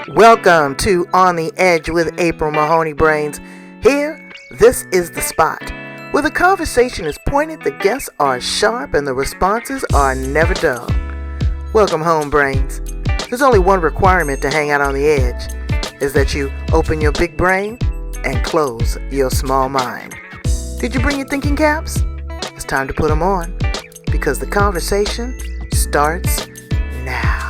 Welcome to On the Edge with April Mahoney Brains. Here, this is the spot where the conversation is pointed, the guests are sharp, and the responses are never dull. Welcome home, Brains. There's only one requirement to hang out on the edge, is that you open your big brain and close your small mind. Did you bring your thinking caps? It's time to put them on, because the conversation starts now.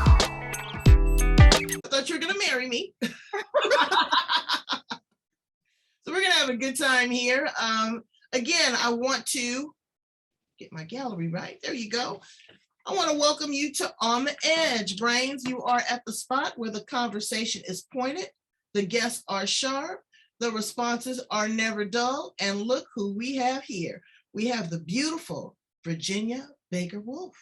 I thought you were going to marry me. So we're going to have a good time here. Again, I want to get my gallery right. There you go. I want to welcome you to On the Edge, Brains. You are at the spot where the conversation is pointed, the guests are sharp, the responses are never dull, and look who we have here. We have the beautiful Virginia Baker Woolf,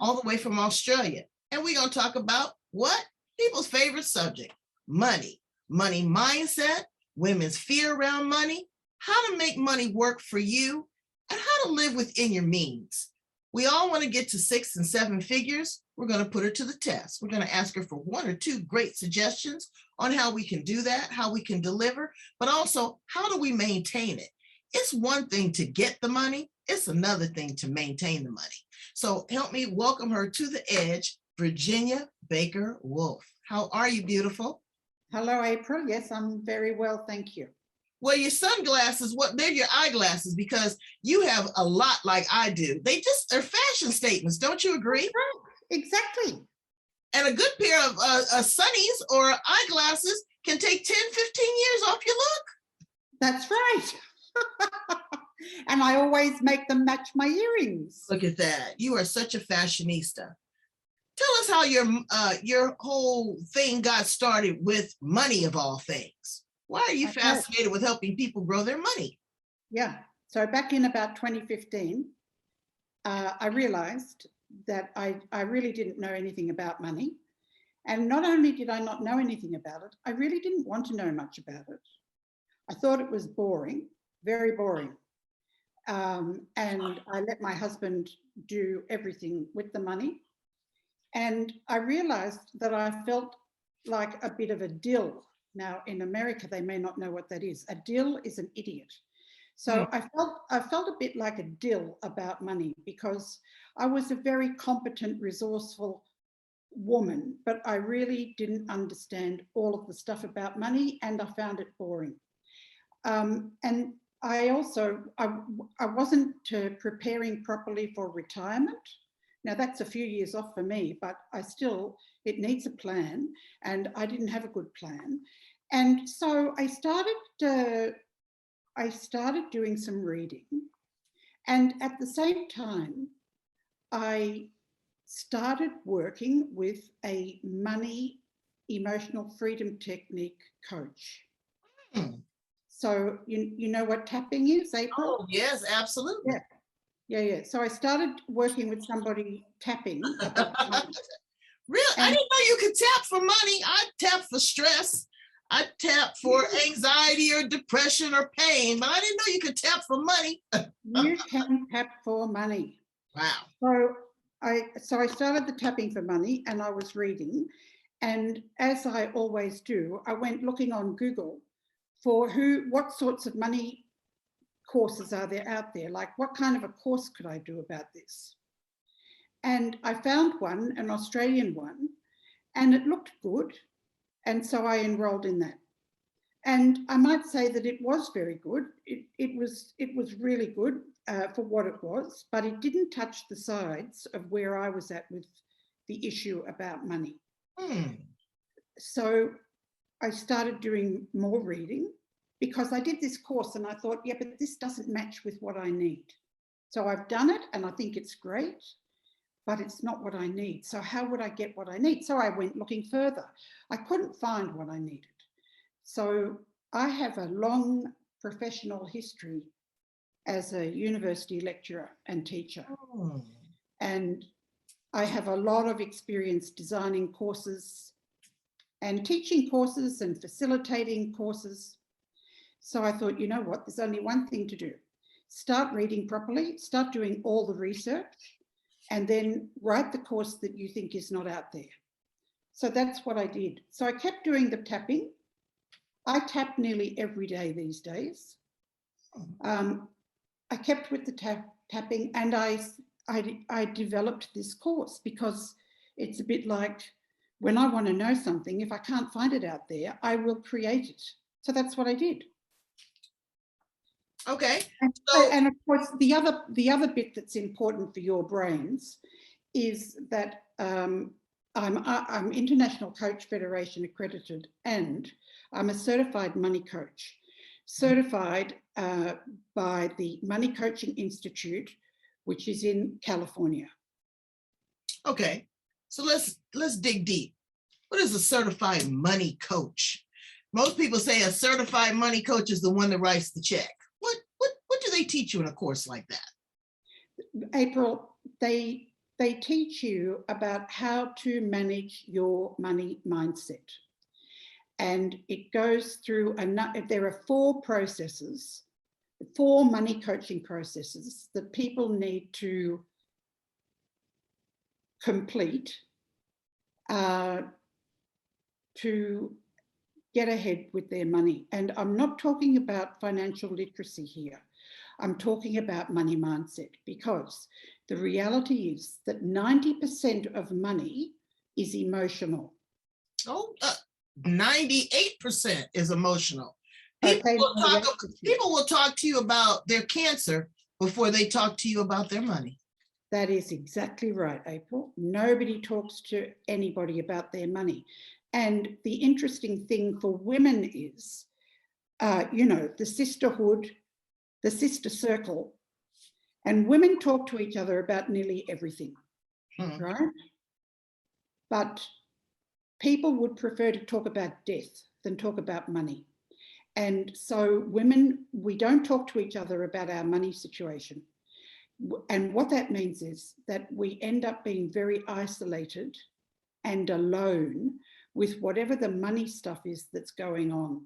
all the way from Australia. And we're going to talk about what? People's favorite subject, money mindset, women's fear around money, how to make money work for you, and how to live within your means. We all want to get to 6 and 7 figures. We're going to put her to the test. We're going to ask her for 1 or 2 great suggestions on how we can do that, how we can deliver, but also how do we maintain it? It's one thing to get the money. It's another thing to maintain the money. So help me welcome her to the edge, Virginia Baker Woolf. How are you, beautiful? Hello, April. Yes, I'm very well, thank you. Well, your sunglasses, they're your eyeglasses, because you have a lot like I do. They're fashion statements. Don't you agree? Right, exactly. And a good pair of sunnies or eyeglasses can take 10, 15 years off your look. That's right. And I always make them match my earrings. Look at that. You are such a fashionista. Tell us how your whole thing got started with money, of all things. Why are you fascinated with helping people grow their money? Yeah. So back in about 2015, I realized that I really didn't know anything about money. And not only did I not know anything about it, I really didn't want to know much about it. I thought it was boring, very boring. And I let my husband do everything with the money. And I realized that I felt like a bit of a dill. Now, in America, they may not know what that is. A dill is an idiot. So I felt a bit like a dill about money, because I was a very competent, resourceful woman, but I really didn't understand all of the stuff about money, and I found it boring. And I wasn't preparing properly for retirement. Now that's a few years off for me, but it needs a plan, and I didn't have a good plan. And so I started doing some reading, and at the same time, I started working with a money emotional freedom technique coach. So you know what tapping is, April? Oh, yes, absolutely. Yeah. So I started working with somebody tapping. Really? I didn't know you could tap for money. I tap for stress. I tap for anxiety or depression or pain, but I didn't know you could tap for money. You can tap for money. Wow. So I started the tapping for money, and I was reading. And as I always do, I went looking on Google for what sorts of money courses are there out there? Like, what kind of a course could I do about this? And I found one, an Australian one, and it looked good. And so I enrolled in that. And I might say that it was very good. It was really good for what it was, but it didn't touch the sides of where I was at with the issue about money. So I started doing more reading, because I did this course and I thought, yeah, but this doesn't match with what I need. So I've done it and I think it's great, but it's not what I need. So how would I get what I need? So I went looking further. I couldn't find what I needed. So I have a long professional history as a university lecturer and teacher. And I have a lot of experience designing courses and teaching courses and facilitating courses. So I thought, you know what, there's only one thing to do. Start reading properly, start doing all the research, and then write the course that you think is not out there. So that's what I did. So I kept doing the tapping. I tap nearly every day these days. I kept with the tapping, and I developed this course because it's a bit like when I want to know something, if I can't find it out there, I will create it. So that's what I did. Okay. And of course, the other bit that's important for your brains is that I'm International Coach Federation accredited, and I'm a certified money coach, certified by the Money Coaching Institute, which is in California. Okay, so let's dig deep. What is a certified money coach? Most people say a certified money coach is the one that writes the check. What do they teach you in a course like that? April, they teach you about how to manage your money mindset. And it goes through, there are 4 processes, 4 money coaching processes that people need to complete to get ahead with their money. And I'm not talking about financial literacy here. I'm talking about money mindset, because the reality is that 90% of money is emotional. Oh, 98% is emotional. People will talk to you about their cancer before they talk to you about their money. That is exactly right, April. Nobody talks to anybody about their money. And the interesting thing for women is, the sisterhood, the sister circle, and women talk to each other about nearly everything, right? But people would prefer to talk about death than talk about money. And so women, we don't talk to each other about our money situation. And what that means is that we end up being very isolated and alone with whatever the money stuff is that's going on.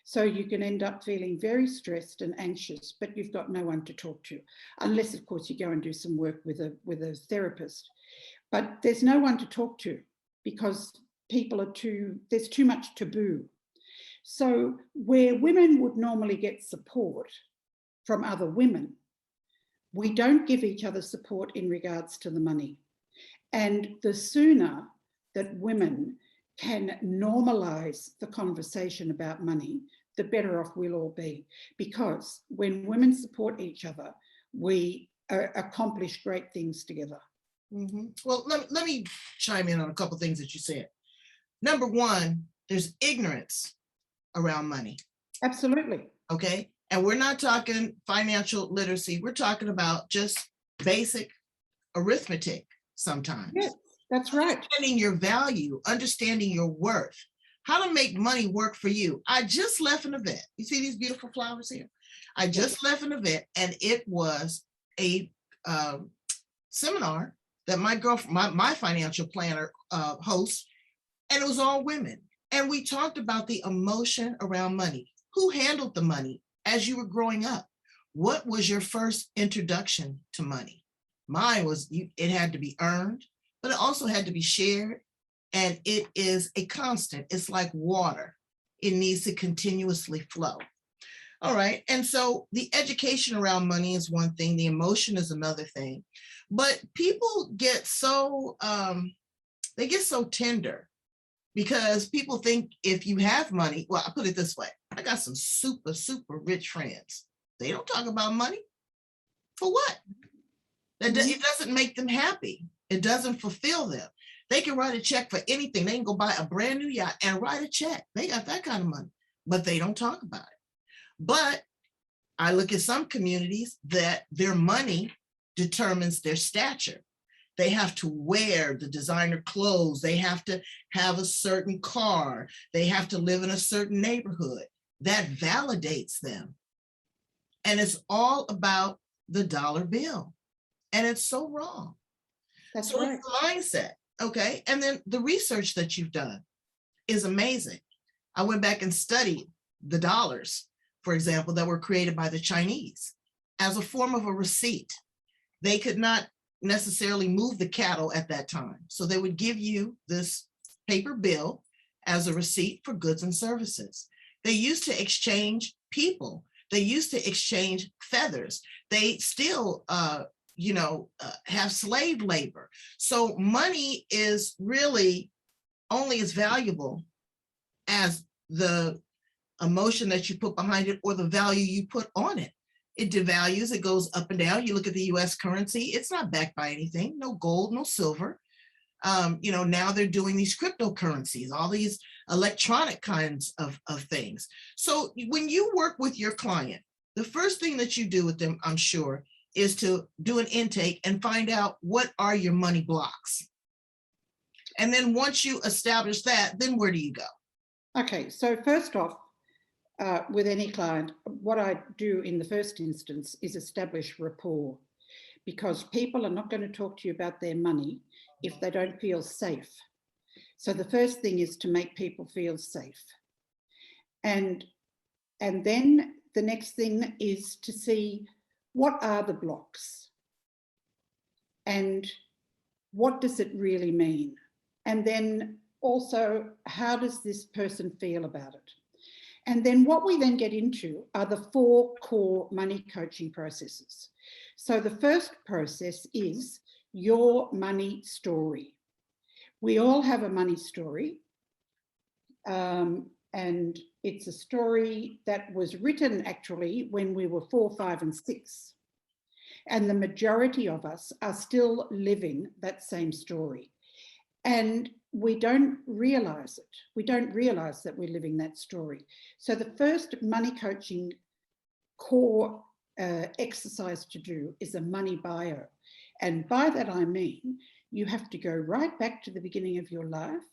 So you can end up feeling very stressed and anxious, but you've got no one to talk to, unless, of course, you go and do some work with a therapist. But there's no one to talk to because there's too much taboo. So where women would normally get support from other women, we don't give each other support in regards to the money. And the sooner that women can normalize the conversation about money, the better off we'll all be. Because when women support each other, we accomplish great things together. Mm-hmm. Well, let me chime in on a couple of things that you said. Number one, there's ignorance around money. Absolutely. Okay. And we're not talking financial literacy. We're talking about just basic arithmetic sometimes. Yes, that's right. Understanding your value, understanding your worth, how to make money work for you. I just left an event. You see these beautiful flowers here? I just left an event, and it was a seminar that my girlfriend, my financial planner hosts, and it was all women. And we talked about the emotion around money. Who handled the money as you were growing up? What was your first introduction to money? Mine was, it had to be earned, but it also had to be shared. And it is a constant. It's like water. It needs to continuously flow. All right. And so the education around money is one thing. The emotion is another thing. But people get so, they get so tender because people think if you have money, well, I put it this way. I got some super, super rich friends. They don't talk about money. For what? It doesn't make them happy. It doesn't fulfill them. They can write a check for anything. They can go buy a brand new yacht and write a check. They got that kind of money, but they don't talk about it. But I look at some communities that their money determines their stature. They have to wear the designer clothes. They have to have a certain car. They have to live in a certain neighborhood. That validates them. And it's all about the dollar bill. And it's so wrong. That's so right. It's the mindset. Okay. And then the research that you've done is amazing. I went back and studied the dollars, for example, that were created by the Chinese as a form of a receipt. They could not necessarily move the cattle at that time. So they would give you this paper bill as a receipt for goods and services. They used to exchange people. They used to exchange feathers. They still, have slave labor. So money is really only as valuable as the emotion that you put behind it or the value you put on it. It devalues, it goes up and down. You look at the US currency, it's not backed by anything, no gold, no silver. Now they're doing these cryptocurrencies, all these electronic kinds of things. So when you work with your client, the first thing that you do with them, I'm sure, is to do an intake and find out what are your money blocks. And then once you establish that, then where do you go? Okay, so first off, with any client, what I do in the first instance is establish rapport, because people are not going to talk to you about their money if they don't feel safe. So the first thing is to make people feel safe. And then the next thing is to see what are the blocks and what does it really mean? And then also, how does this person feel about it? And then what we then get into are the 4 core money coaching processes. So the first process is your money story. We all have a money story. And it's a story that was written actually when we were 4, 5, and 6. And the majority of us are still living that same story. And we don't realize it. We don't realize that we're living that story. So the first money coaching core exercise to do is a money bio. And by that I mean, you have to go right back to the beginning of your life,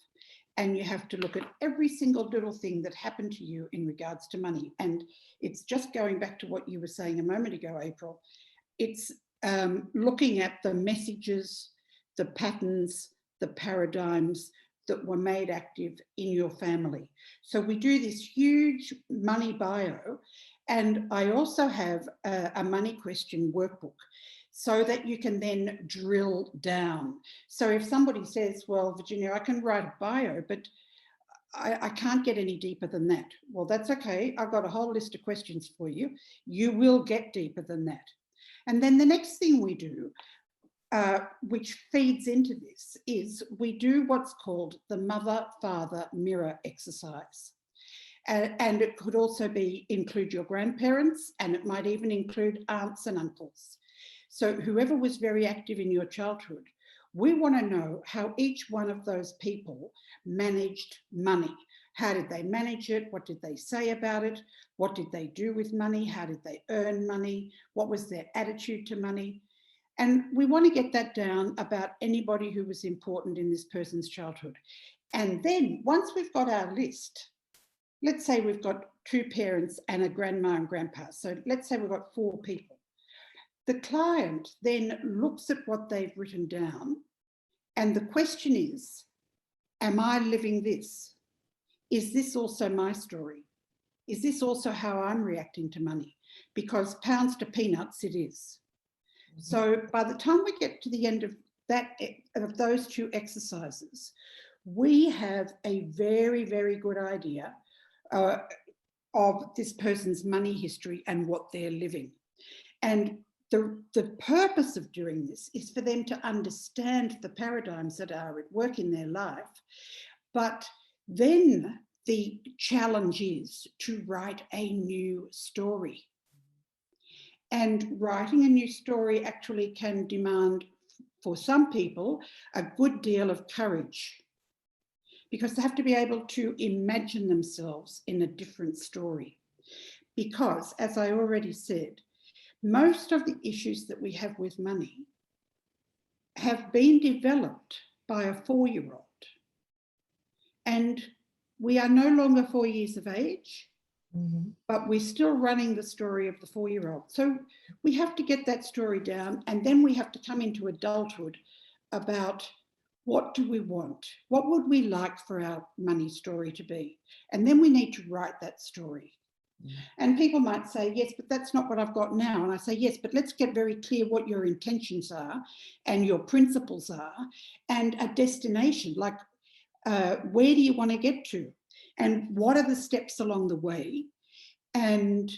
and you have to look at every single little thing that happened to you in regards to money. And it's just going back to what you were saying a moment ago, April. It's looking at the messages, the patterns, the paradigms that were made active in your family. So we do this huge money bio, and I also have a money question workbook so that you can then drill down. So if somebody says, well, Virginia, I can write a bio, but I can't get any deeper than that. Well, that's okay. I've got a whole list of questions for you. You will get deeper than that. And then the next thing we do, which feeds into this, is we do what's called the mother-father mirror exercise. And it could also include your grandparents, and it might even include aunts and uncles. So whoever was very active in your childhood, we want to know how each one of those people managed money. How did they manage it? What did they say about it? What did they do with money? How did they earn money? What was their attitude to money? And we want to get that down about anybody who was important in this person's childhood. And then once we've got our list, let's say we've got 2 parents and a grandma and grandpa. So let's say we've got 4 people. The client then looks at what they've written down. And the question is, am I living this? Is this also my story? Is this also how I'm reacting to money? Because pounds to peanuts it is. Mm-hmm. So by the time we get to the end of those 2 exercises, we have a very, very good idea of this person's money history and what they're living. And the purpose of doing this is for them to understand the paradigms that are at work in their life. But then the challenge is to write a new story. And writing a new story actually can demand, for some people, a good deal of courage, because they have to be able to imagine themselves in a different story. Because, as I already said, most of the issues that we have with money have been developed by a 4-year-old. And we are no longer 4 years of age, mm-hmm. but we're still running the story of the 4-year-old. So we have to get that story down, and then we have to come into adulthood about what do we want? What would we like for our money story to be? And then we need to write that story. And people might say, yes, but that's not what I've got now. And I say, yes, but let's get very clear what your intentions are and your principles are, and a destination. Like where do you want to get to? And what are the steps along the way? And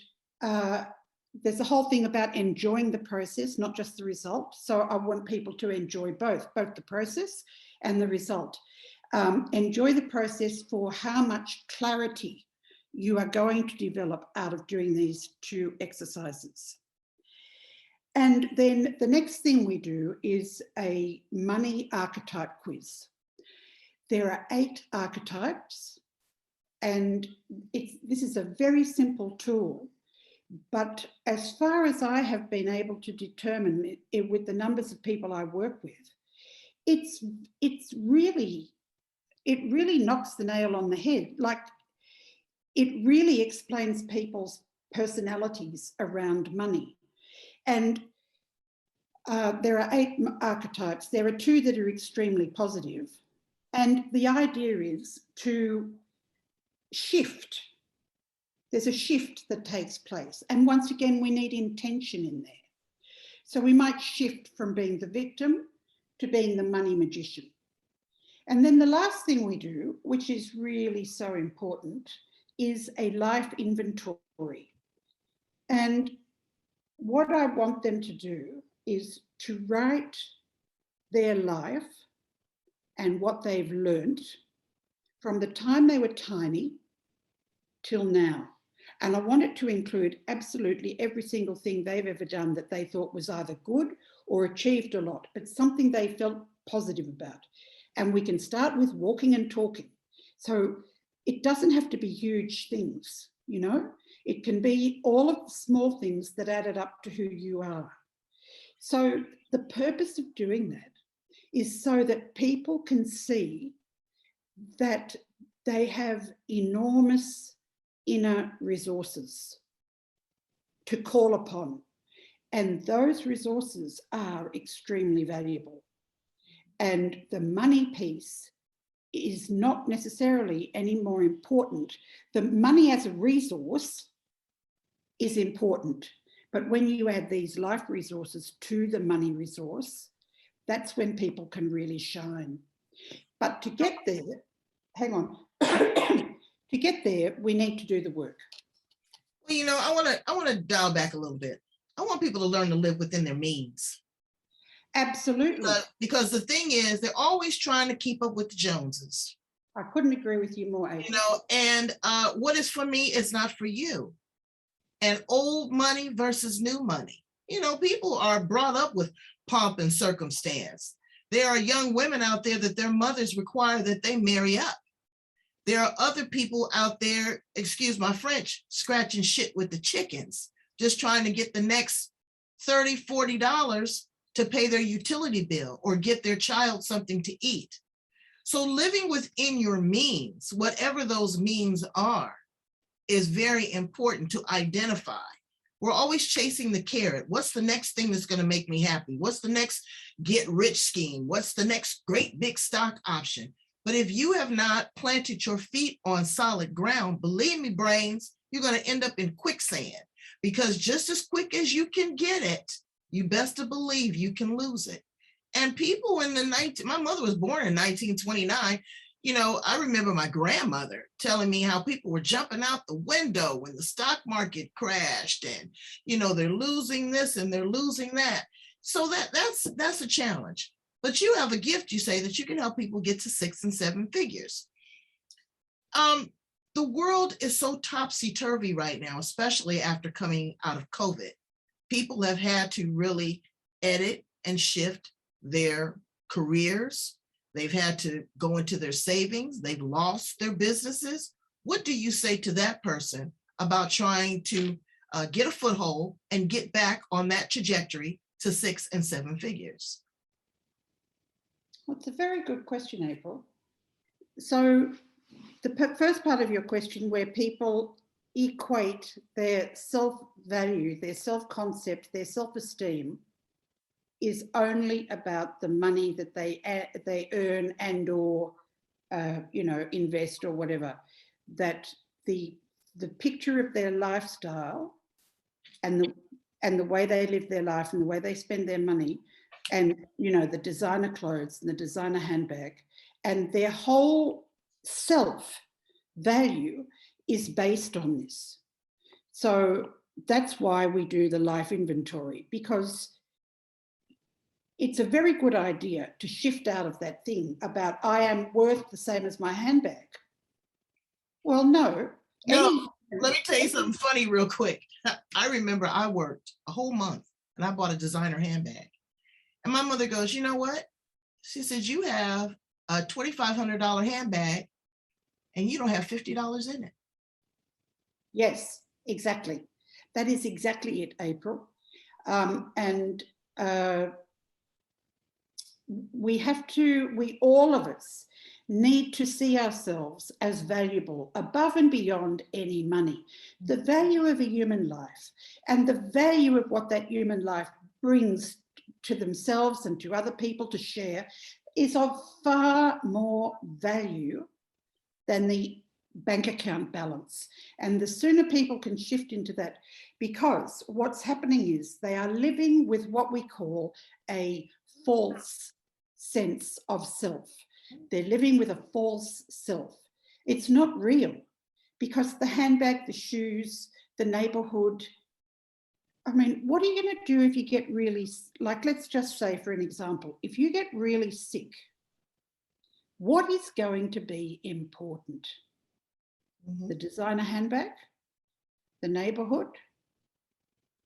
there's a whole thing about enjoying the process, not just the result. So I want people to enjoy both the process and the result. Enjoy the process for how much clarity you are going to develop out of doing these 2 exercises. And then the next thing we do is a money archetype quiz. There are 8 archetypes, and this is a very simple tool. But as far as I have been able to determine it with the numbers of people I work with, it really knocks the nail on the head. Like, it really explains people's personalities around money. And there are 8 archetypes. There are 2 that are extremely positive. And the idea is to shift. There's a shift that takes place. And once again, we need intention in there. So we might shift from being the victim to being the money magician. And then the last thing we do, which is really so important, is a life inventory. And what I want them to do is to write their life and what they've learned from the time they were tiny till now. And I want it to include absolutely every single thing they've ever done that they thought was either good or achieved a lot, but something they felt positive about. And we can start with walking and talking. So it doesn't have to be huge things, you know? It can be all of the small things that added up to who you are. So the purpose of doing that is so that people can see that they have enormous inner resources to call upon. And those resources are extremely valuable. And the money piece is not necessarily any more important. The money as a resource is important. But when you add these life resources to the money resource, that's when people can really shine. But to get there, hang on, to get there, we need to do the work. Well, you know, I want to dial back a little bit. I want people to learn to live within their means. Absolutely. Because the thing is, they're always trying to keep up with the Joneses. I couldn't agree with you more, April. You know, and what is for me is not for you. And old money versus new money. You know, people are brought up with pomp and circumstance. There are young women out there that their mothers require that they marry up. There are other people out there, excuse my French, scratching shit with the chickens, just trying to get the next $30, $40 to pay their utility bill or get their child something to eat. So living within your means, whatever those means are, is very important to identify. We're always chasing the carrot. What's the next thing that's going to make me happy? What's the next get rich scheme? What's the next great big stock option? But if you have not planted your feet on solid ground, believe me, brains, you're going to end up in quicksand, because just as quick as you can get it, you best to believe you can lose it. And people in my mother was born in 1929. You know, I remember my grandmother telling me how people were jumping out the window when the stock market crashed, and, you know, they're losing this and they're losing that. So that's a challenge. But you have a gift, you say, that you can help people get to 6 and 7 figures. The world is so topsy-turvy right now, especially after coming out of COVID. People have had to really edit and shift their careers. They've had to go into their savings. They've lost their businesses. What do you say to that person about trying to get a foothold and get back on that trajectory to 6 and 7 figures? Well, it's a very good question, April. So the first part of your question, where people equate their self-value, their self-concept, their self-esteem, is only about the money that they earn and or you know, invest or whatever. That the picture of their lifestyle and the way they live their life and the way they spend their money, and, you know, the designer clothes and the designer handbag, and their whole self value is based on this. So that's why we do the life inventory, because it's a very good idea to shift out of that thing about I am worth the same as my handbag. Well, no. No, let me tell you something funny real quick. I remember I worked a whole month and I bought a designer handbag. And my mother goes, you know what? She says, you have a $2,500 handbag and you don't have $50 in it. Yes, Exactly. That is exactly it, April. We all of us need to see ourselves as valuable above and beyond any money. The value of a human life and the value of what that human life brings to themselves and to other people to share is of far more value than the bank account balance. And the sooner people can shift into that, because what's happening is they are living with what we call a false sense of self. They're living with a false self. It's not real, because the handbag, the shoes, the neighborhood, I mean, what are you going to do if you get really, like, let's just say, for an example, if you get really sick, what is going to be important? The designer handbag, the neighborhood,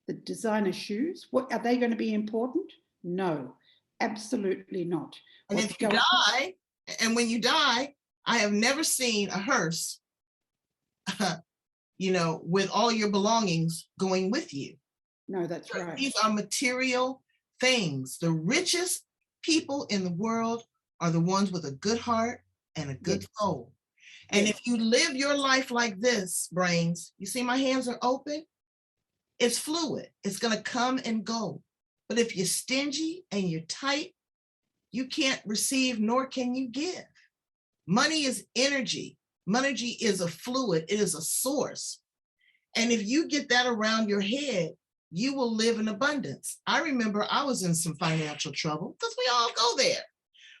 the designer shoes, what are they going to be important? No, absolutely not. And if you die, and when you die, I have never seen a hearse, with all your belongings going with you. No, that's right. These are material things. The richest people in the world are the ones with a good heart and a good soul. And if you live your life like this, Brains, you see my hands are open, it's fluid. It's going to come and go. But if you're stingy and you're tight, you can't receive, nor can you give. Money is energy. Money is a fluid. It is a source. And if you get that around your head, you will live in abundance. I remember I was in some financial trouble, because we all go there.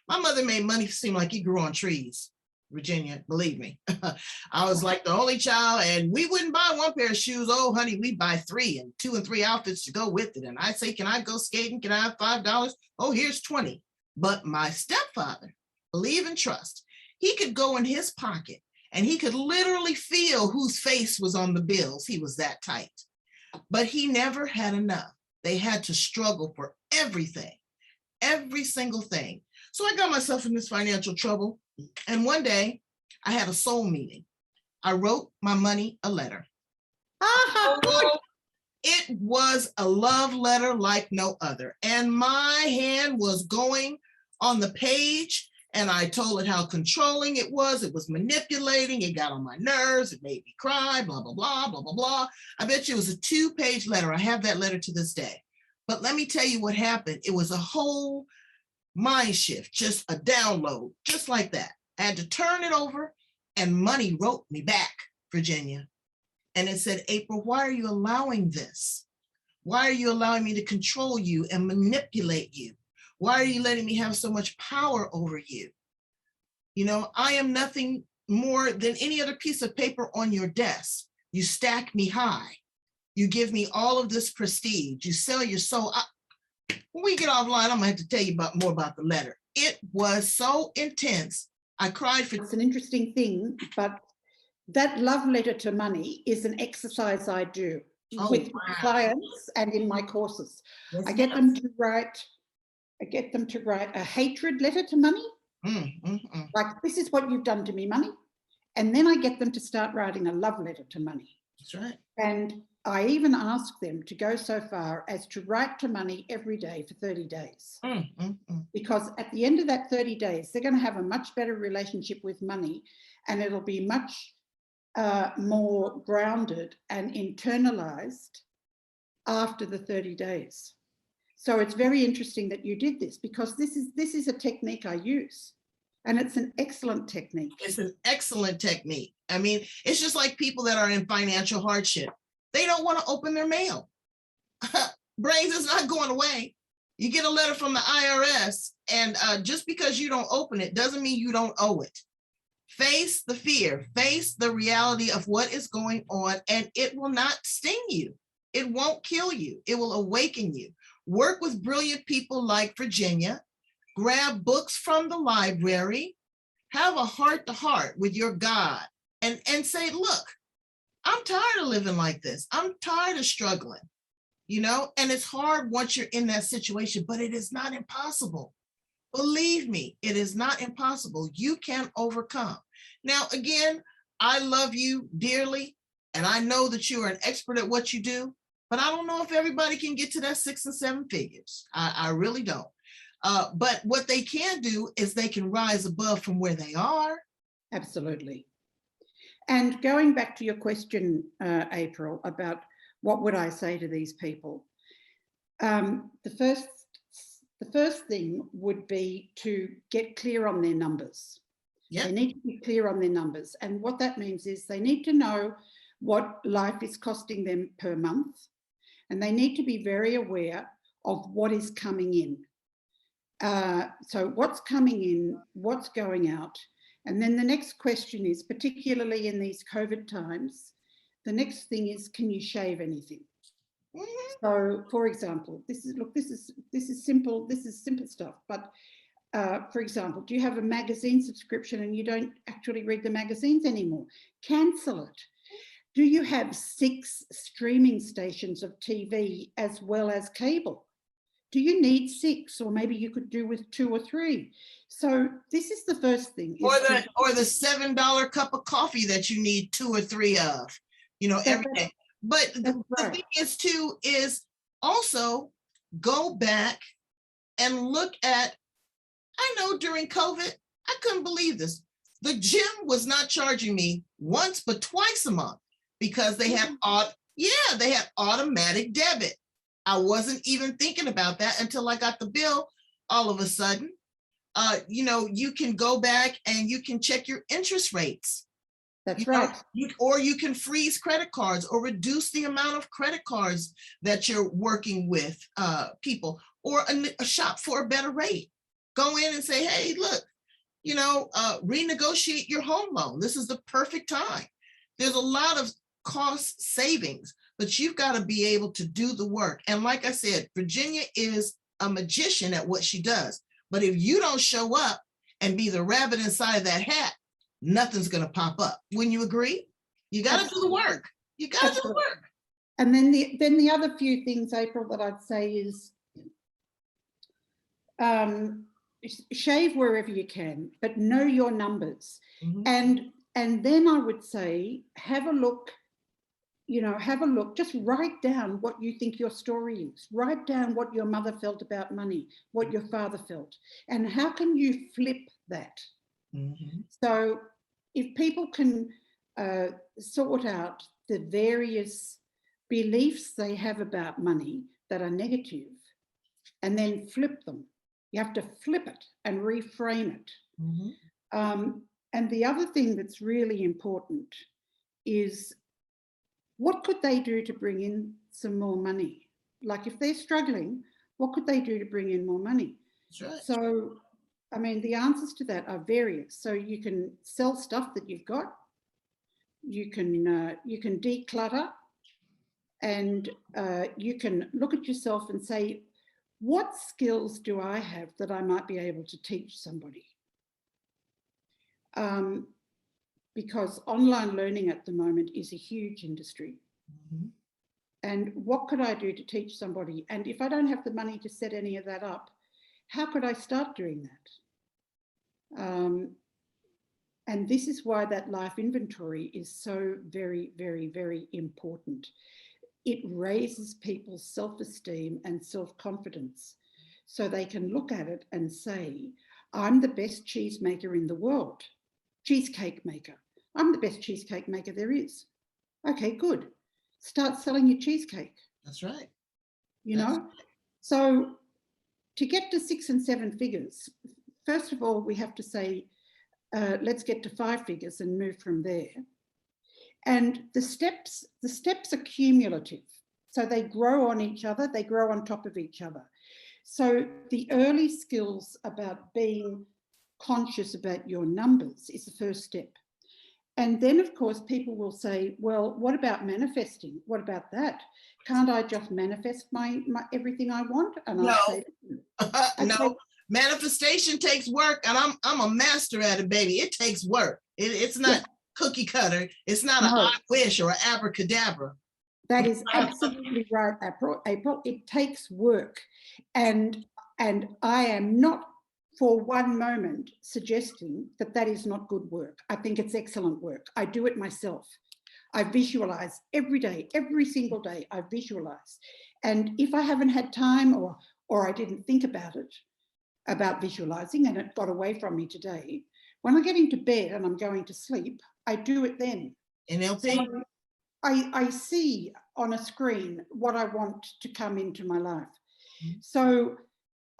My mother made money seem like it grew on trees. Virginia, believe me. I was like the only child, and we wouldn't buy one pair of shoes. Oh, honey, we'd buy 3 and 2 and 3 outfits to go with it. And I say, can I go skating? Can I have $5? Oh, here's 20. But my stepfather, believe and trust, he could go in his pocket and he could literally feel whose face was on the bills. He was that tight. But he never had enough. They had to struggle for everything, every single thing. So I got myself in this financial trouble. And one day I had a soul meeting. I wrote my money a letter. It was a love letter like no other. And my hand was going on the page, and I told it how controlling it was. It was manipulating. It got on my nerves. It made me cry, blah, blah, blah, blah, blah, blah. I bet you it was a 2-page letter. I have that letter to this day. But let me tell you what happened. It was a whole mind shift, just a download, just like that. I had to turn it over, and money wrote me back, Virginia. And it said, April, why are you allowing this? Why are you allowing me to control you and manipulate you? Why are you letting me have so much power over you? I am nothing more than any other piece of paper on your desk. You stack me high. You give me all of this prestige. You sell your soul. When we get offline, I'm gonna have to tell you more about the letter. It was so intense. I cried for. It's an interesting thing, but that love letter to money is an exercise I do with my clients and in my courses. Yes, I get them to write a hatred letter to money. Like, this is what you've done to me, money. And then I get them to start writing a love letter to money. That's right. And I even ask them to go so far as to write to money every day for 30 days. Because at the end of that 30 days, they're going to have a much better relationship with money, and it'll be much more grounded and internalized after the 30 days. So it's very interesting that you did this, because this is a technique I use, and it's an excellent technique. It's an excellent technique. I mean, it's just like people that are in financial hardship. They don't want to open their mail. Brains is not going away. You get a letter from the IRS, and just because you don't open it doesn't mean you don't owe it. Face the fear, face the reality of what is going on, and it will not sting you. It won't kill you. It will awaken you. Work with brilliant people like Virginia. Grab books from the library. Have a heart-to-heart with your God and say, look, I'm tired of living like this. I'm tired of struggling, you know, and it's hard once you're in that situation, but it is not impossible. Believe me, it is not impossible. You can overcome. Now, again, I love you dearly, and I know that you are an expert at what you do, but I don't know if everybody can get to that 6 and 7 figures. I really don't. But what they can do is they can rise above from where they are. Absolutely. And going back to your question, April, about what would I say to these people? The first thing would be to get clear on their numbers. Yep. They need to be clear on their numbers. And what that means is they need to know what life is costing them per month. And they need to be very aware of what is coming in. So what's coming in, what's going out. And then the next question is, particularly in these COVID times, the next thing is, can you shave anything? Mm-hmm. So, for example, this is simple stuff. But for example, do you have a magazine subscription and you don't actually read the magazines anymore? Cancel it. Do you have 6 streaming stations of TV as well as cable? Do you need 6, or maybe you could do with 2 or 3? So this is the first thing. Or the $7 cup of coffee that you need 2 or 3 of, you know, every day. But the thing is too, is also go back and look at, I know during COVID, I couldn't believe this. The gym was not charging me once, but twice a month because they had, they had automatic debit. I wasn't even thinking about that until I got the bill all of a sudden. You know, you can go back and you can check your interest rates. That's right. Or you can freeze credit cards or reduce the amount of credit cards that you're working with people, or a shop for a better rate. Go in and say, hey, look, you know, renegotiate your home loan. This is the perfect time. There's a lot of cost savings, but you've got to be able to do the work. And like I said, Virginia is a magician at what she does. But if you don't show up and be the rabbit inside that hat, nothing's going to pop up. Wouldn't you agree? You got to do the work. You got to do the work. And then the other few things, April, that I'd say is shave wherever you can, but know your numbers. Mm-hmm. And then I would say, have a look, just write down what you think your story is. Write down what your mother felt about money, what your father felt, and how can you flip that? Mm-hmm. So if people can sort out the various beliefs they have about money that are negative, and then flip them. You have to flip it and reframe it. Mm-hmm. And the other thing that's really important is, what could they do to bring in some more money? Like if they're struggling, what could they do to bring in more money? That's right. So, I mean, the answers to that are various. So you can sell stuff that you've got. You can declutter, and you can look at yourself and say, what skills do I have that I might be able to teach somebody? Because online learning at the moment is a huge industry. Mm-hmm. And what could I do to teach somebody? And if I don't have the money to set any of that up, how could I start doing that? And this is why that life inventory is so very, very, very important. It raises people's self-esteem and self-confidence so they can look at it and say, I'm the best cheesemaker in the world, cheesecake maker. I'm the best cheesecake maker there is. Okay, good. Start selling your cheesecake. That's right. You know? So to get to 6 and 7 figures, first of all, we have to say, let's get to 5 figures and move from there. And the steps are cumulative. So they grow on each other, they grow on top of each other. So the early skills about being conscious about your numbers is the first step. And then, of course, people will say, well, what about manifesting? What about that? Can't I just manifest my everything I want? And No. I say, No, manifestation takes work, and I'm a master at it, baby. It takes work. It's not cookie cutter. It's not an I wish or an abracadabra. That is absolutely right, April. It takes work. And I am not for one moment suggesting that that is not good work. I think it's excellent work. I do it myself. I visualize every day, every single day I visualize. And if I haven't had time or I didn't think about visualizing and it got away from me today, when I get into bed and I'm going to sleep, I do it then. NLP? So I see on a screen what I want to come into my life. So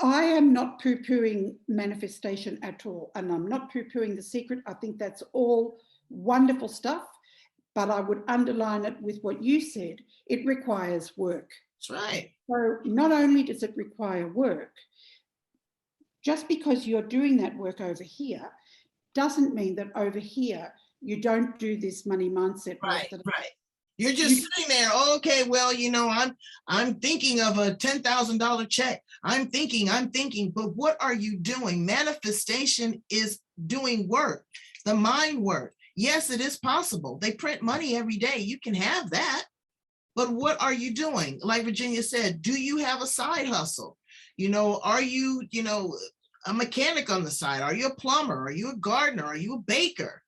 I am not poo-pooing manifestation at all, and I'm not poo-pooing The Secret. I think that's all wonderful stuff, but I would underline it with what you said. It requires work. That's right. So not only does it require work, just because you're doing that work over here doesn't mean that over here you don't do this money mindset work. Right. You're just sitting there. Oh, okay, well, I'm thinking of a $10,000 check. I'm thinking, but what are you doing? Manifestation is doing work, the mind work. Yes, it is possible. They print money every day. You can have that. But what are you doing? Like Virginia said, do you have a side hustle? Are you, a mechanic on the side? Are you a plumber? Are you a gardener? Are you a baker?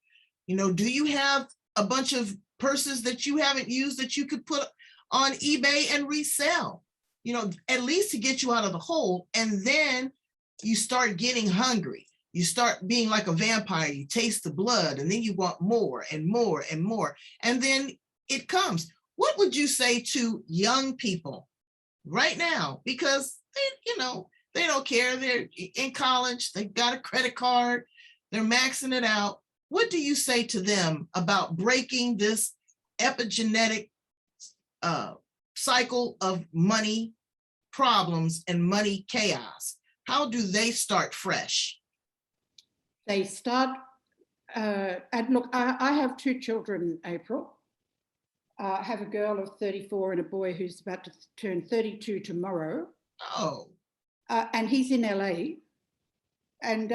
Do you have a bunch of purses that you haven't used that you could put on eBay and resell? At least to get you out of the hole. And then you start getting hungry. You start being like a vampire. You taste the blood, and then you want more and more and more. And then it comes. What would you say to young people right now? Because they don't care. They're in college. They've got a credit card. They're maxing it out. What do you say to them about breaking this epigenetic cycle of money problems and money chaos? How do they start fresh? They start, and look, I have two children, April. I have a girl of 34 and a boy who's about to turn 32 tomorrow. Oh. And he's in LA. And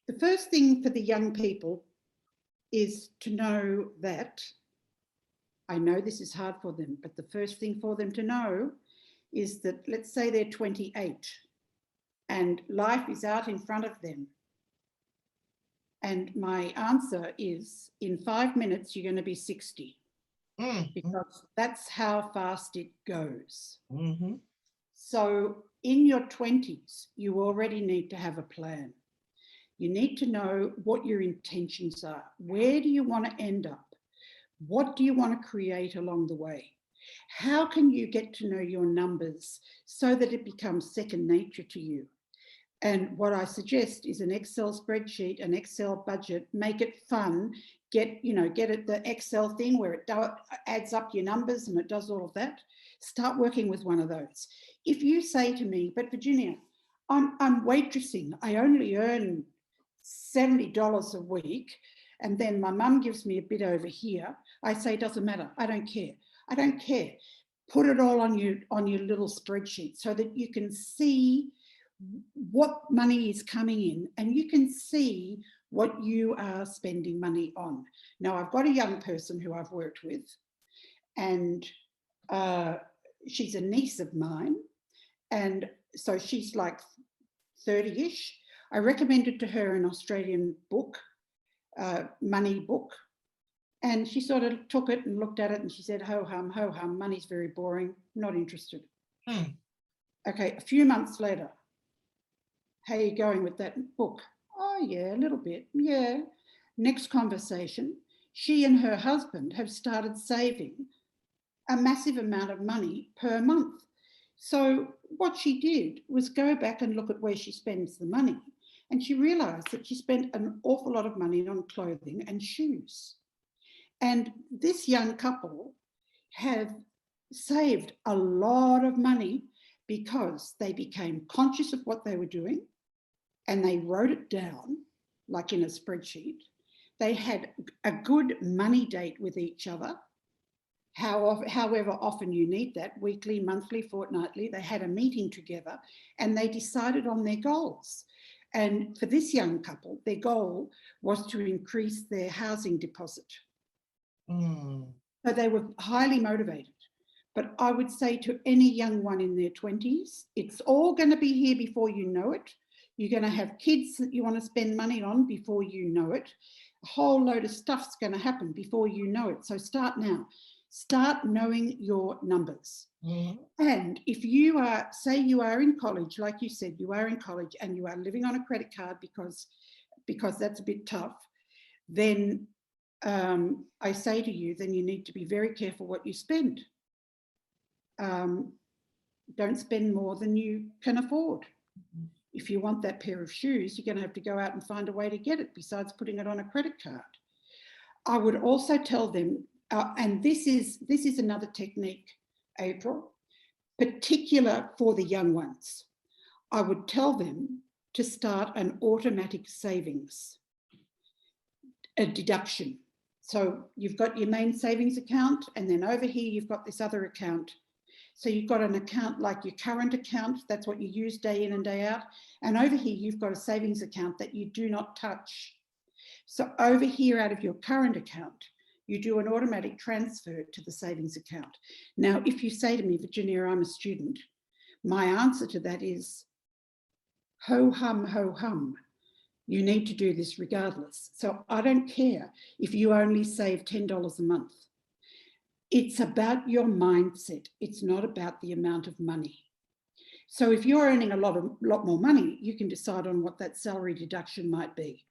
the first thing for the young people is to know that, I know this is hard for them, but the first thing for them to know is that, let's say they're 28 and life is out in front of them. And my answer is, in 5 minutes, you're going to be 60. Because that's how fast it goes. Mm-hmm. So in your 20s, you already need to have a plan. You need to know what your intentions are. Where do you want to end up? What do you want to create along the way? How can you get to know your numbers so that it becomes second nature to you? And what I suggest is an Excel spreadsheet, an Excel budget, make it fun, get it the Excel thing where it adds up your numbers and it does all of that. Start working with one of those. If you say to me, but Virginia, I'm waitressing, I only earn $70 a week, and then my mum gives me a bit over here, I say, doesn't matter, I don't care. I don't care. Put it all on your little spreadsheet so that you can see what money is coming in and you can see what you are spending money on. Now, I've got a young person who I've worked with, and she's a niece of mine, and so she's like 30-ish. I recommended to her an Australian book, money book, and she sort of took it and looked at it and she said, ho hum, money's very boring, not interested. Okay, a few months later, how are you going with that book? Oh yeah, a little bit, yeah. Next conversation, she and her husband have started saving a massive amount of money per month. So what she did was go back and look at where she spends the money, and she realised that she spent an awful lot of money on clothing and shoes. And this young couple have saved a lot of money because they became conscious of what they were doing and they wrote it down, like in a spreadsheet. They had a good money date with each other, however often you need that, weekly, monthly, fortnightly. They had a meeting together and they decided on their goals. And for this young couple, their goal was to increase their housing deposit. So they were highly motivated. But I would say to any young one in their 20s, it's all going to be here before you know it. You're going to have kids that you want to spend money on before you know it. A whole load of stuff's going to happen before you know it. So start now. Start knowing your numbers. And if you are, say you are in college, like you said, you are in college and you are living on a credit card because that's a bit tough, then I say to you, then you need to be very careful what you spend. Don't spend more than you can afford. If you want that pair of shoes, you're going to have to go out and find a way to get it besides putting it on a credit card. I would also tell them, and this is another technique, April, particular for the young ones. I would tell them to start an automatic savings, a deduction. So you've got your main savings account, and then over here you've got this other account. So you've got an account like your current account, that's what you use day in and day out. And over here you've got a savings account that you do not touch. So over here out of your current account, you do an automatic transfer to the savings account. Now, if you say to me, Virginia, I'm a student, my answer to that is, ho hum, ho hum. You need to do this regardless. So I don't care if you only save $10 a month. It's about your mindset. It's not about the amount of money. So if you're earning a lot more money, you can decide on what that salary deduction might be.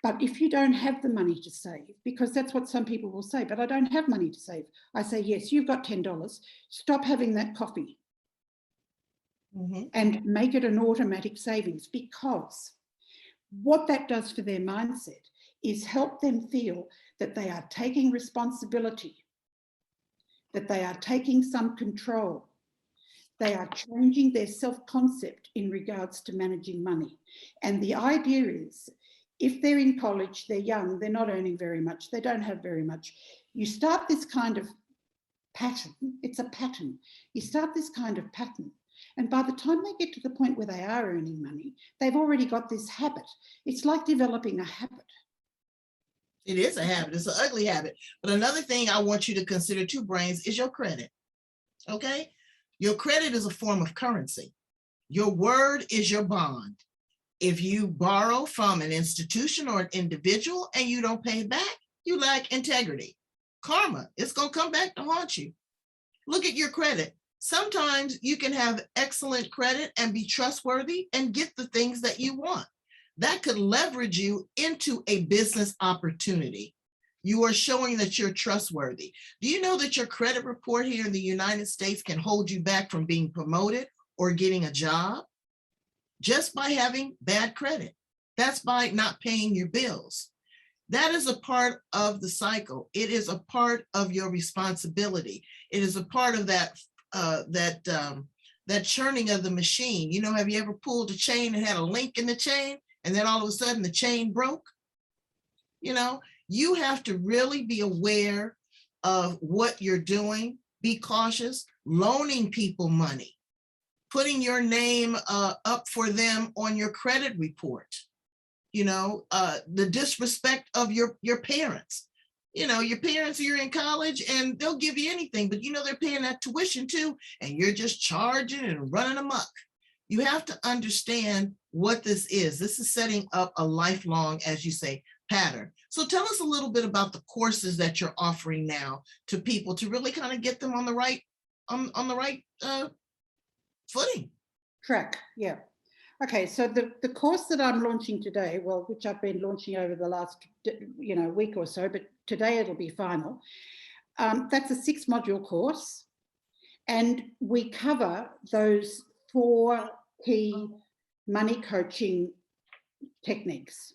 But if you don't have the money to save, because that's what some people will say, but I don't have money to save. I say, yes, you've got $10. Stop having that coffee and make it an automatic savings, because what that does for their mindset is help them feel that they are taking responsibility, that they are taking some control. They are changing their self-concept in regards to managing money. And the idea is, if they're in college, they're young, they're not earning very much, they don't have very much. You start this kind of pattern, it's a pattern. You start this kind of pattern, and by the time they get to the point where they are earning money, they've already got this habit. It's like developing a habit. It is a habit, it's an ugly habit. But another thing I want you to consider too, Brains, is your credit, okay? Your credit is a form of currency. Your word is your bond. If you borrow from an institution or an individual and you don't pay it back, you lack integrity. Karma, it's going to come back to haunt you. Look at your credit. Sometimes you can have excellent credit and be trustworthy and get the things that you want. That could leverage you into a business opportunity. You are showing that you're trustworthy. Do you know that your credit report here in the United States can hold you back from being promoted or getting a job? Just by having bad credit. That's by not paying your bills. That is a part of the cycle. It is a part of your responsibility. It is a part of that churning of the machine. You know, have you ever pulled a chain and had a link in the chain and then all of a sudden the chain broke? You know, you have to really be aware of what you're doing. Be cautious, loaning people money, putting your name up for them on your credit report, you know, the disrespect of your parents. You know, your parents, you're in college and they'll give you anything, but you know, they're paying that tuition too, and you're just charging and running amok. You have to understand what this is. This is setting up a lifelong, as you say, pattern. So tell us a little bit about the courses that you're offering now to people to really kind of get them on the right, on the right footing. Track, yeah. Okay, so the course that I'm launching today, well, which I've been launching over the last, week or so, but today it'll be final. That's a 6-module course, and we cover those 4 key money coaching techniques.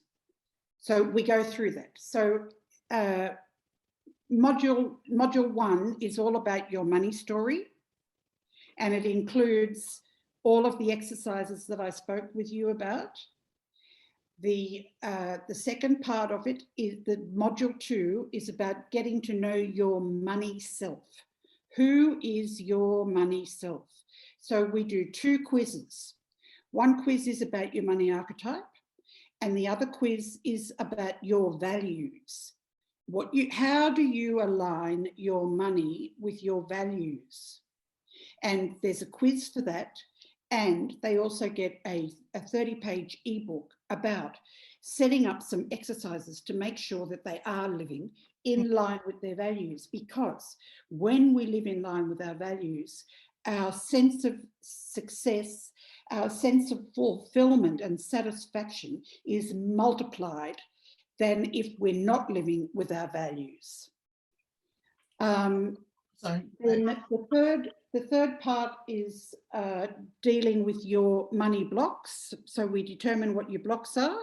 So we go through that. So module 1 is all about your money story, and it includes all of the exercises that I spoke with you about. The second part of it is the module 2 is about getting to know your money self. Who is your money self? So we do 2 quizzes. One quiz is about your money archetype, and the other quiz is about your values. How do you align your money with your values? And there's a quiz for that. And they also get a 30-page ebook about setting up some exercises to make sure that they are living in line with their values. Because when we live in line with our values, our sense of success, our sense of fulfillment and satisfaction is multiplied than if we're not living with our values. Then the third part is dealing with your money blocks. So we determine what your blocks are.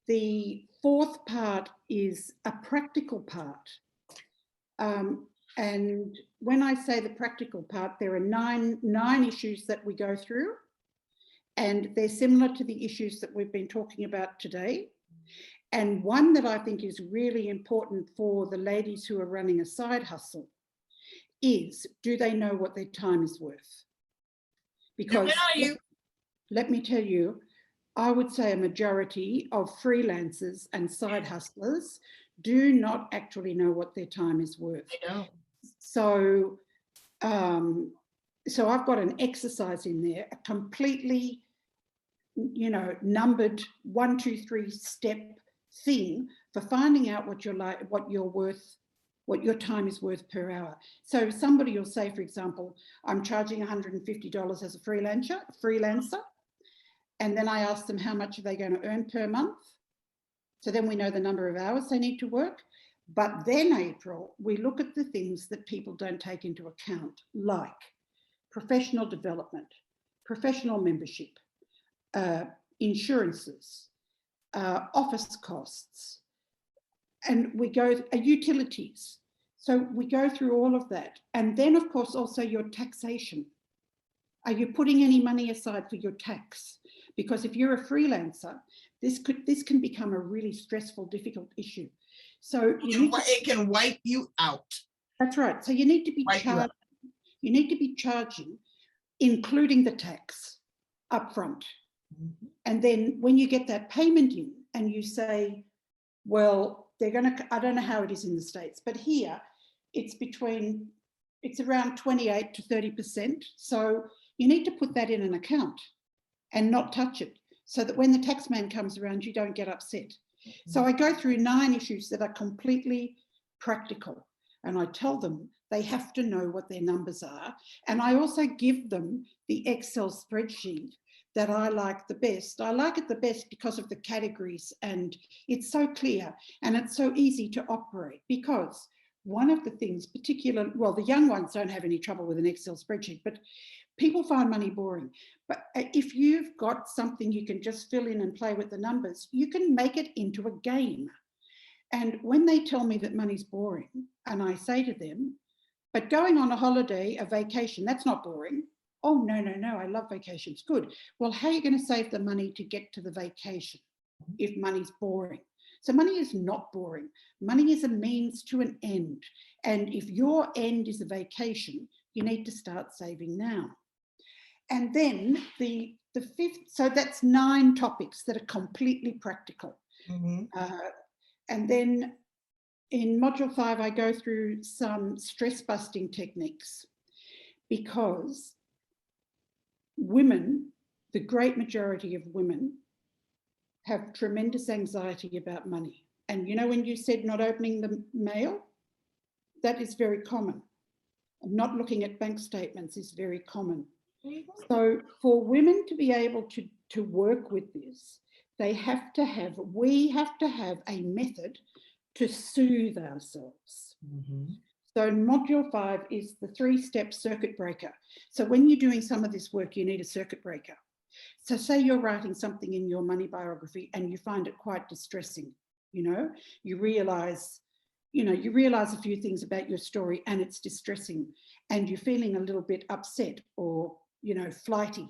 The fourth part is a practical part. And when I say the practical part, there are nine issues that we go through, and they're similar to the issues that we've been talking about today. And one that I think is really important for the ladies who are running a side hustle is, do they know what their time is worth? Because let me tell you, I would say a majority of freelancers and side hustlers do not actually know what their time is worth. I know. So, so I've got an exercise in there, a completely, numbered 1, 2, 3 step thing for finding out what your time is worth per hour. So somebody will say, for example, I'm charging $150 as a freelancer. And then I ask them how much are they going to earn per month. So then we know the number of hours they need to work. But then, April, we look at the things that people don't take into account, like professional development, professional membership, insurances, office costs, and we go utilities. So we go through all of that. And then, of course, also your taxation. Are you putting any money aside for your tax? Because if you're a freelancer, this can become a really stressful, difficult issue. So it can wipe you out. That's right. So you need to be charging, including the tax up front. Mm-hmm. And then when you get that payment in and you say, well, they're going to, I don't know how it is in the States, but here it's around 28 to 30%. So you need to put that in an account and not touch it, so that when the tax man comes around, you don't get upset. Mm-hmm. So I go through 9 issues that are completely practical, and I tell them they have to know what their numbers are. And I also give them the Excel spreadsheet that I like the best. I like it the best because of the categories, and it's so clear and it's so easy to operate. Because one of the things, the young ones don't have any trouble with an Excel spreadsheet, but people find money boring. But if you've got something you can just fill in and play with the numbers, you can make it into a game. And when they tell me that money's boring, and I say to them, but going on a holiday, a vacation, that's not boring. Oh, no, I love vacations. Good. Well, how are you going to save the money to get to the vacation if money's boring? So money is not boring. Money is a means to an end. And if your end is a vacation, you need to start saving now. And then the fifth, so that's 9 topics that are completely practical. Mm-hmm. And then in module 5, I go through some stress busting techniques, because women, the great majority of women, have tremendous anxiety about money. And when you said not opening the mail, that is very common. Not looking at bank statements is very common. So for women to be able to work with this, we have to have a method to soothe ourselves. Mm-hmm. So module 5 is the 3-step circuit breaker. So when you're doing some of this work, you need a circuit breaker. So say you're writing something in your money biography and you find it quite distressing. You realize you know, you realize a few things about your story and it's distressing and you're feeling a little bit upset or, you know, flighty,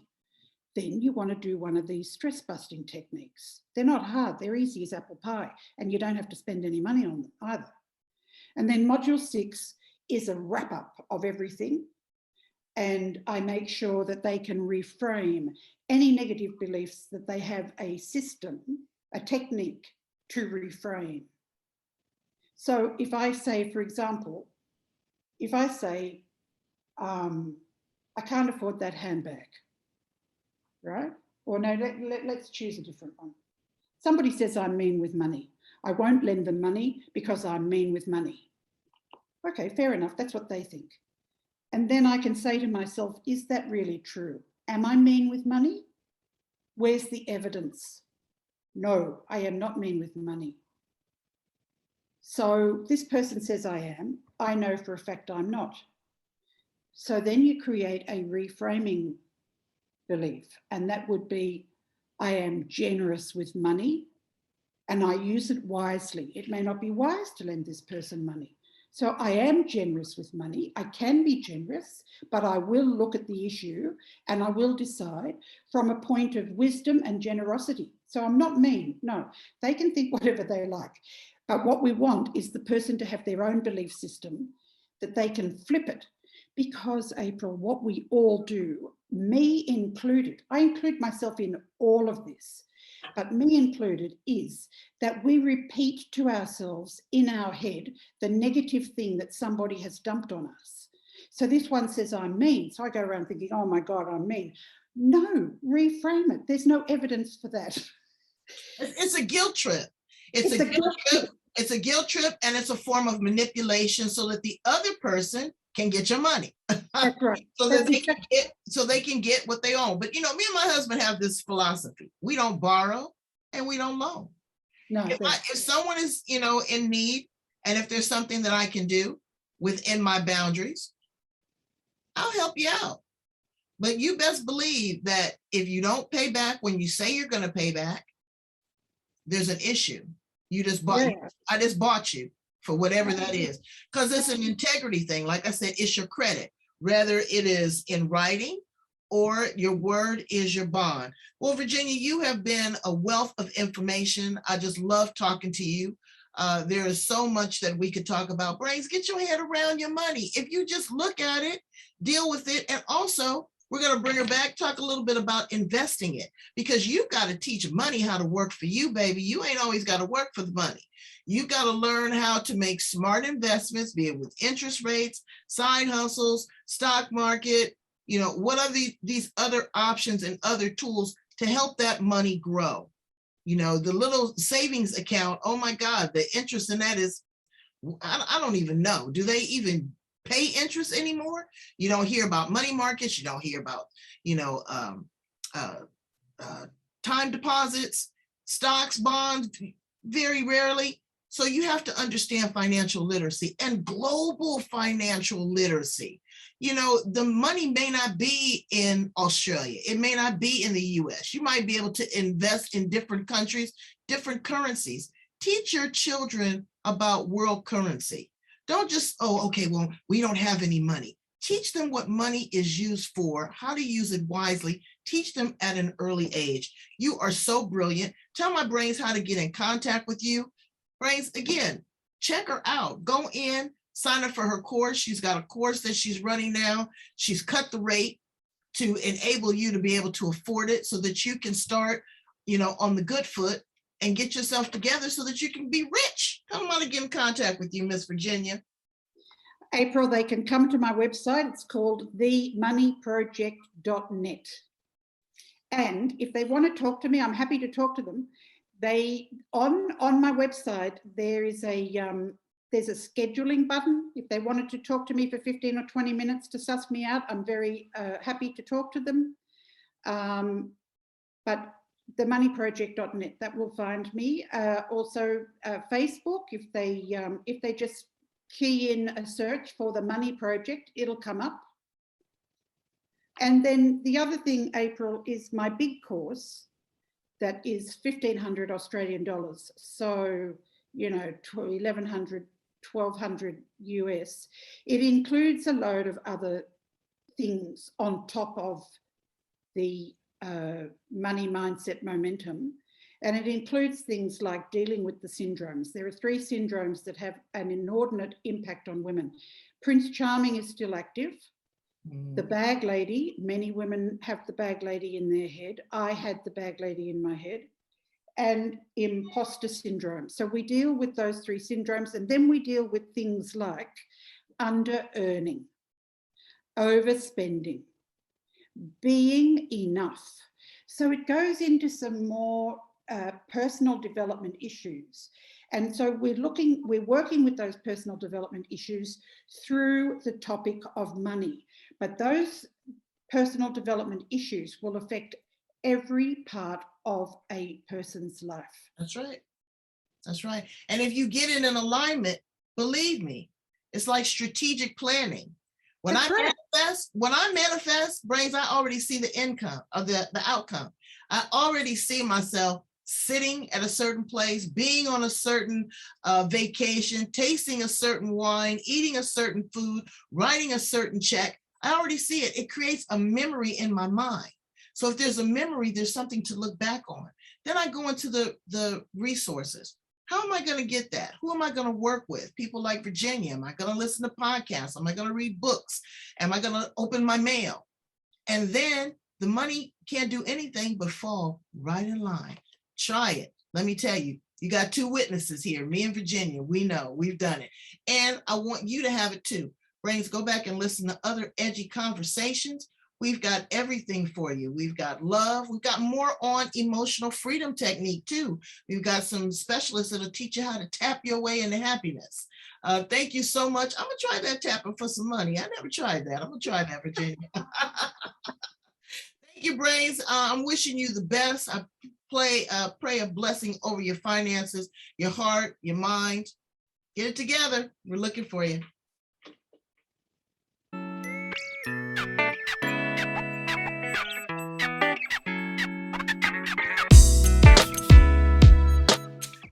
then you want to do one of these stress busting techniques. They're not hard, they're easy as apple pie, and you don't have to spend any money on them either. And then module 6 is a wrap up of everything. And I make sure that they can reframe any negative beliefs, that they have a system, a technique to reframe. So if I say, for example, if I say, I can't afford that handbag, right? Or no, let's choose a different one. Somebody says I'm mean with money. I won't lend them money because I'm mean with money. Okay, fair enough. That's what they think. And then I can say to myself, is that really true? Am I mean with money? Where's the evidence? No, I am not mean with money. So this person says I am. I know for a fact I'm not. So then you create a reframing belief, and that would be, I am generous with money and I use it wisely. It may not be wise to lend this person money. So I am generous with money. I can be generous, but I will look at the issue and I will decide from a point of wisdom and generosity. So I'm not mean. No, they can think whatever they like. But what we want is the person to have their own belief system, that they can flip it. Because, April, what we all do, me included, I include myself in all of this, but me included, is that we repeat to ourselves in our head the negative thing that somebody has dumped on us. So this one says I'm mean. So I go around thinking, oh my God, I'm mean. No, reframe it. There's no evidence for that. It's a guilt trip. It's a guilt trip. It's a guilt trip, and it's a form of manipulation so that the other person can get your money. That's right. so that they can get what they own. But you know, me and my husband have this philosophy: we don't borrow and we don't loan. No, if someone is, you know, in need, and if there's something that I can do within my boundaries, I'll help you out. But you best believe that if you don't pay back when you say you're going to pay back, there's an issue. You just bought. Yeah. I just bought you for whatever that is, because it's an integrity thing. Like I said, it's your credit, whether it is in writing or your word is your bond. Well, Virginia, you have been a wealth of information. I just love talking to you. There is so much that we could talk about. Brains, get your head around your money. If you just look at it, deal with it, and also we're going to bring her back, talk a little bit about investing it, because you've got to teach money how to work for you, baby. You ain't always got to work for the money. You've got to learn how to make smart investments, be it with interest rates, side hustles, stock market, you know, what are these other options and other tools to help that money grow? You know, the little savings account, oh my God, the interest in that is, I don't even know. Do they even pay interest anymore? You don't hear about money markets. You don't hear about, you know, time deposits, stocks, bonds, very rarely. So you have to understand financial literacy and global financial literacy. You know, the money may not be in Australia. It may not be in the US. You might be able to invest in different countries, different currencies. Teach your children about world currency. Don't just, oh, okay, well, we don't have any money. Teach them what money is used for, how to use it wisely. Teach them at an early age. You are so brilliant. Tell my brains how to get in contact with you. Brains, again, check her out. Go in, sign up for her course. She's got a course that she's running now. She's cut the rate to enable you to be able to afford it so that you can start, you know, on the good foot and get yourself together so that you can be rich. Tell them how to get in contact with you, Miss Virginia. April, they can come to my website. It's called themoneyproject.net. And if they want to talk to me, I'm happy to talk to them. They on my website, there is there's a scheduling button. If they wanted to talk to me for 15 or 20 minutes to suss me out, I'm very happy to talk to them. But themoneyproject.net, that will find me. Also Facebook, if they just key in a search for the Money Project, it'll come up. And then the other thing, April, is my big course that is 1,500 Australian dollars. So, you know, 1,100, $1,200 US. It includes a load of other things on top of the money mindset momentum. And it includes things like dealing with the syndromes. There are 3 syndromes that have an inordinate impact on women. Prince Charming is still active. The bag lady, many women have the bag lady in their head. I had the bag lady in my head. And imposter syndrome. So we deal with those 3 syndromes, and then we deal with things like under-earning, overspending, being enough. So it goes into some more personal development issues. And so we're working with those personal development issues through the topic of money. But those personal development issues will affect every part of a person's life. That's right. That's right. And if you get it in alignment, believe me, it's like strategic planning. When I manifest, Brains, I already see the income of the outcome. I already see myself sitting at a certain place, being on a certain vacation, tasting a certain wine, eating a certain food, writing a certain check. I already see it. It creates a memory in my mind. So if there's a memory, there's something to look back on. Then I go into the resources. How am I going to get that? Who am I going to work with? People like Virginia. Am I going to listen to podcasts? Am I going to read books? Am I going to open my mail? And then the money can't do anything but fall right in line. Try it. Let me tell you, you got 2 witnesses here, me and Virginia. We know, we've done it. And I want you to have it too. Brains, go back and listen to other edgy conversations. We've got everything for you. We've got love. We've got more on emotional freedom technique too. We've got some specialists that'll teach you how to tap your way into happiness. Thank you so much. I'm gonna try that tapping for some money. I never tried that. I'm gonna try that, Virginia. Thank you, Brains. I'm wishing you the best. I pray a blessing over your finances, your heart, your mind. Get it together. We're looking for you.